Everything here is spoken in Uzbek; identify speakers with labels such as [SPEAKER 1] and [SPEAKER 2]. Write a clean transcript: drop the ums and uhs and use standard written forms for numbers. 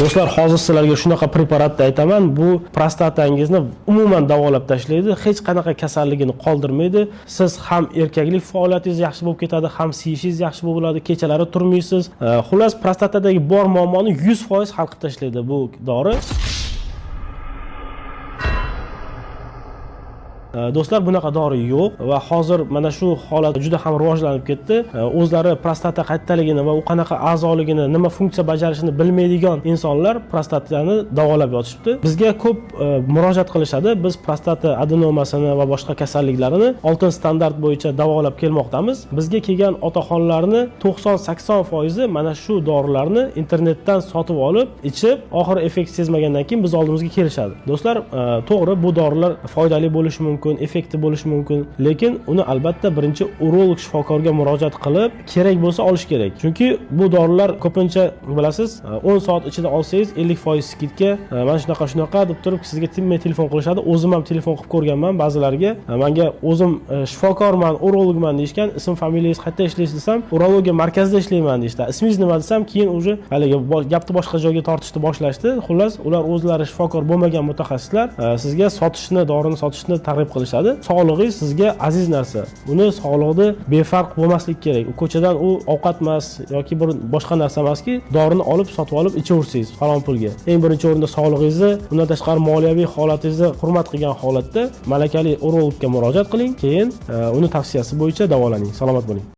[SPEAKER 1] Do'stlar, hozir sizlarga shunaqa preparatni aytaman. Bu prostatangizni umuman davolab tashlaydi. Hech qanaqa kasalligini qoldirmaydi. Siz ham erkaklik faoliyatingiz yaxshi bo'lib ketadi, ham siyishingiz yaxshi bo'ladi, kechalari turmaysiz. Xullas, prostatadagi bor muammoni 100% hal qilib tashlaydi bu dori. Do'stlar, bunaqa dori yo'q va hozir mana shu holat juda ham rivojlanib ketdi. O'zlari prostata qayerdaligini va u qanaqa a'zoligini, nima funksiya bajarishini bilmaydigan insonlar prostatani davolab yotishibdi. Bizga ko'p murojaat qilishadi. Biz prostata adenomasini va boshqa kasalliklarini oltin standart bo'yicha davolab kelmoqdamiz. Bizga kelgan otaxonlarni 90-80% mana shu dorilarni internetdan sotib olib, ichib, oxir effekt sezmagandan keyin biz oldimizga kelishadi. Do'stlar, to'g'ri, bu dorilar foydali bo'lishi mumkin, effekti bo'lishi mumkin, lekin uni albatta birinchi urolog shifokorga murojaat qilib, kerak bo'lsa olish kerak. Chunki bu dorilar ko'pincha bilasiz, 10 soat ichida olsangiz 50% skidka, mana shunaqa deb turib sizga telefon qilishadi. O'zim ham telefon qilib ko'rganman ba'zilarga. Menga o'zim shifokorman, urologman deyishgan, ism familiyangiz qayerda ishlaysiz desam, urologiya markazida ishlayman deyishdi. Ismingiz nima desam, keyin уже haligi gapni boshqa joyga tortishni boshlashdi. Xullas, ular o'zlari shifokor bo'lmagan mutaxassislar sizga dorini sotishni targ'ib qilishadi. Sog'lig'ingiz sizga aziz narsa. Uni sog'lig'ida befarq bo'lmaslik kerak. U ko'chadan u ovqat emas yoki bir boshqa narsa emaski, dorini olib sotib olib ichaversangiz falon pulga. Eng birinchi o'rinda sog'lig'ingizni, undan tashqari moliyaviy holatingizni hurmat qilgan holatda malakali urologga murojaat qiling, keyin uni tavsiyasi bo'yicha davolaning. Salomat bo'ling.